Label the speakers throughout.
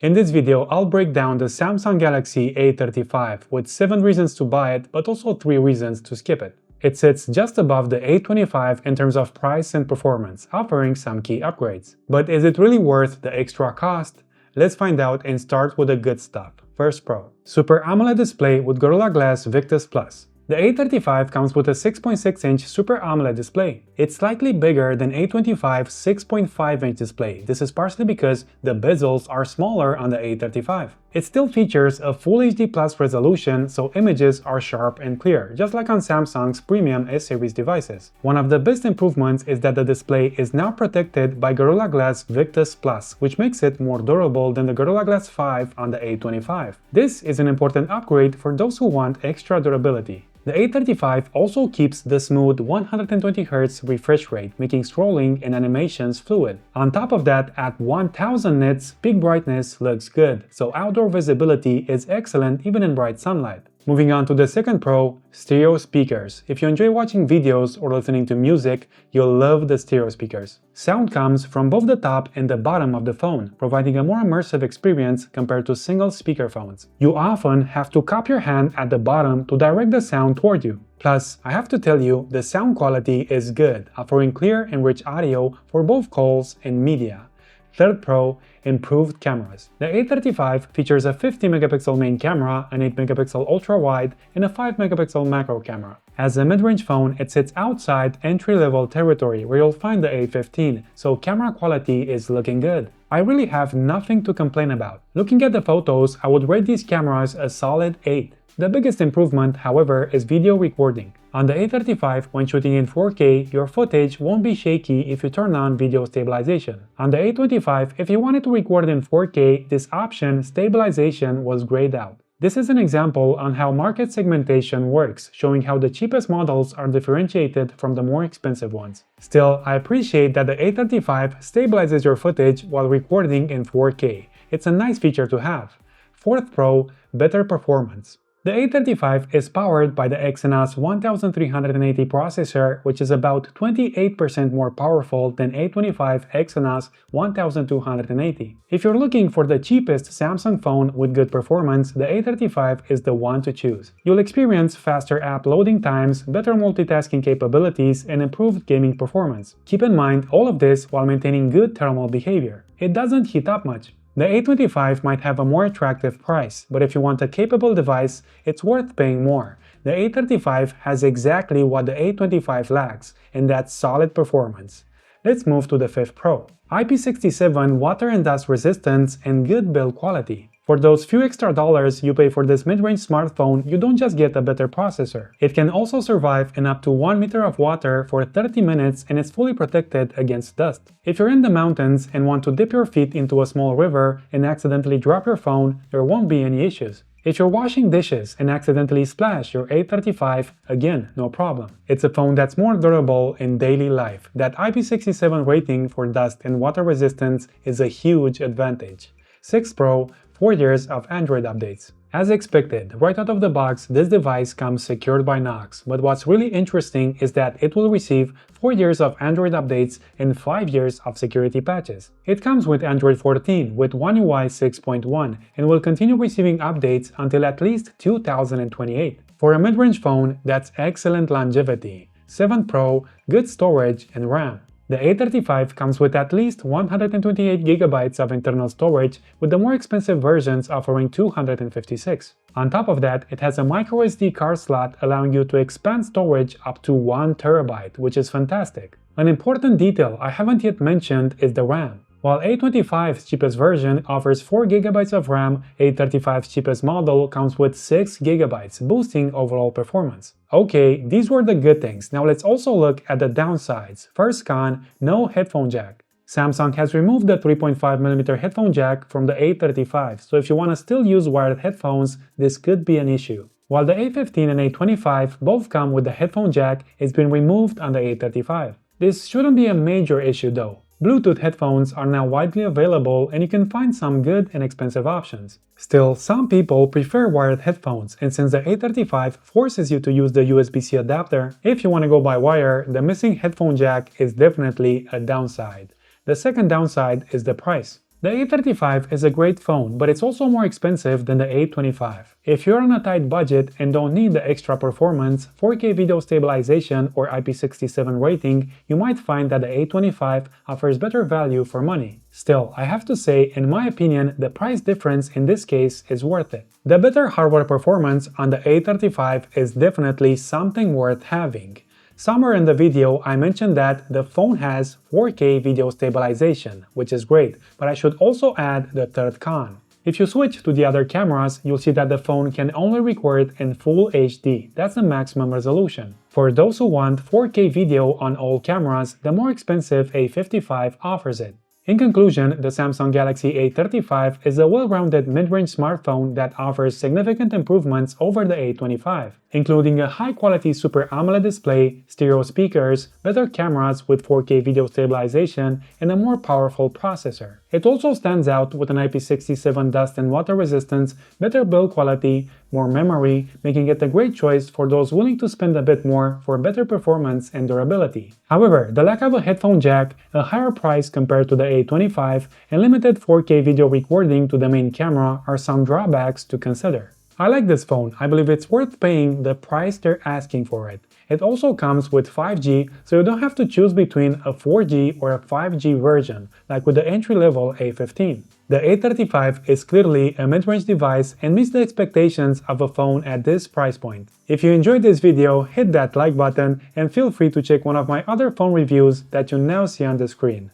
Speaker 1: In this video, I'll break down the Samsung Galaxy A35 with 7 reasons to buy it, but also 3 reasons to skip it. It sits just above the A25 in terms of price and performance, offering some key upgrades. But is it really worth the extra cost? Let's find out and start with the good stuff. First Pro. Super AMOLED display with Gorilla Glass Victus Plus. The A35 comes with a 6.6-inch Super AMOLED display. It's slightly bigger than A25's 6.5-inch display. This is partially because the bezels are smaller on the A35. It still features a Full HD Plus resolution, so images are sharp and clear, just like on Samsung's premium S-series devices. One of the best improvements is that the display is now protected by Gorilla Glass Victus Plus, which makes it more durable than the Gorilla Glass 5 on the A25. This is an important upgrade for those who want extra durability. The A35 also keeps the smooth 120Hz refresh rate, making scrolling and animations fluid. On top of that, at 1000 nits, peak brightness looks good, so outdoor visibility is excellent even in bright sunlight. Moving on to the second pro, stereo speakers. If you enjoy watching videos or listening to music, you'll love the stereo speakers. Sound comes from both the top and the bottom of the phone, providing a more immersive experience compared to single speaker phones. You often have to cup your hand at the bottom to direct the sound toward you. Plus, I have to tell you, the sound quality is good, offering clear and rich audio for both calls and media. Third pro, improved cameras. The A35 features a 50-megapixel main camera, an 8-megapixel ultra-wide, and a 5-megapixel macro camera. As a mid-range phone, it sits outside entry-level territory where you'll find the A15, so camera quality is looking good. I really have nothing to complain about. Looking at the photos, I would rate these cameras a solid 8. The biggest improvement, however, is video recording. On the A35, when shooting in 4K, your footage won't be shaky if you turn on video stabilization. On the A25, if you wanted to record in 4K, this option, stabilization, was grayed out. This is an example on how market segmentation works, showing how the cheapest models are differentiated from the more expensive ones. Still, I appreciate that the A35 stabilizes your footage while recording in 4K. It's a nice feature to have. Fourth pro, better performance. The A35 is powered by the Exynos 1380 processor, which is about 28% more powerful than A25 Exynos 1280. If you're looking for the cheapest Samsung phone with good performance, the A35 is the one to choose. You'll experience faster app loading times, better multitasking capabilities, and improved gaming performance. Keep in mind all of this while maintaining good thermal behavior. It doesn't heat up much. The A25 might have a more attractive price, but if you want a capable device, it's worth paying more. The A35 has exactly what the A25 lacks, and that's solid performance. Let's move to the fifth pro. IP67 water and dust resistance and good build quality. For those few extra dollars you pay for this mid-range smartphone, you don't just get a better processor. It can also survive in up to 1 meter of water for 30 minutes and is fully protected against dust. If you're in the mountains and want to dip your feet into a small river and accidentally drop your phone, there won't be any issues. If you're washing dishes and accidentally splash your A35, again, no problem. It's a phone that's more durable in daily life. That IP67 rating for dust and water resistance is a huge advantage. 6 Pro, 4 years of Android updates. As expected, right out of the box, this device comes secured by Knox, but what's really interesting is that it will receive 4 years of Android updates and 5 years of security patches. It comes with Android 14 with One UI 6.1 and will continue receiving updates until at least 2028. For a mid-range phone, that's excellent longevity. 7 Pro, good storage and RAM. The A35 comes with at least 128GB of internal storage, with the more expensive versions offering 256. On top of that, it has a microSD card slot allowing you to expand storage up to 1TB, which is fantastic. An important detail I haven't yet mentioned is the RAM. While A25's cheapest version offers 4GB of RAM, A35's cheapest model comes with 6GB, boosting overall performance. Okay, these were the good things. Now let's also look at the downsides. First con, no headphone jack. Samsung has removed the 3.5mm headphone jack from the A35, so if you want to still use wired headphones, this could be an issue. While the A15 and A25 both come with the headphone jack, it's been removed on the A35. This shouldn't be a major issue though. Bluetooth headphones are now widely available and you can find some good and expensive options. Still, some people prefer wired headphones, and since the A35 forces you to use the USB-C adapter, if you want to go by wire, the missing headphone jack is definitely a downside. The second downside is the price. The A35 is a great phone, but it's also more expensive than the A25. If you're on a tight budget and don't need the extra performance, 4K video stabilization, or IP67 rating, you might find that the A25 offers better value for money. Still, I have to say, in my opinion, the price difference in this case is worth it. The better hardware performance on the A35 is definitely something worth having. Somewhere in the video I mentioned that the phone has 4K video stabilization, which is great, but I should also add the third con. If you switch to the other cameras, you'll see that the phone can only record in Full HD, that's the maximum resolution. For those who want 4K video on all cameras, the more expensive A55 offers it. In conclusion, the Samsung Galaxy A35 is a well-rounded mid-range smartphone that offers significant improvements over the A25, including a high-quality Super AMOLED display, stereo speakers, better cameras with 4K video stabilization, and a more powerful processor. It also stands out with an IP67 dust and water resistance, better build quality, more memory, making it a great choice for those willing to spend a bit more for better performance and durability. However, the lack of a headphone jack, a higher price compared to the A25, and limited 4K video recording to the main camera are some drawbacks to consider. I like this phone. I believe it's worth paying the price they're asking for it. It also comes with 5G, so you don't have to choose between a 4G or a 5G version, like with the entry-level A15. The A35 is clearly a mid-range device and meets the expectations of a phone at this price point. If you enjoyed this video, hit that like button and feel free to check one of my other phone reviews that you now see on the screen.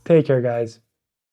Speaker 1: Take care, guys.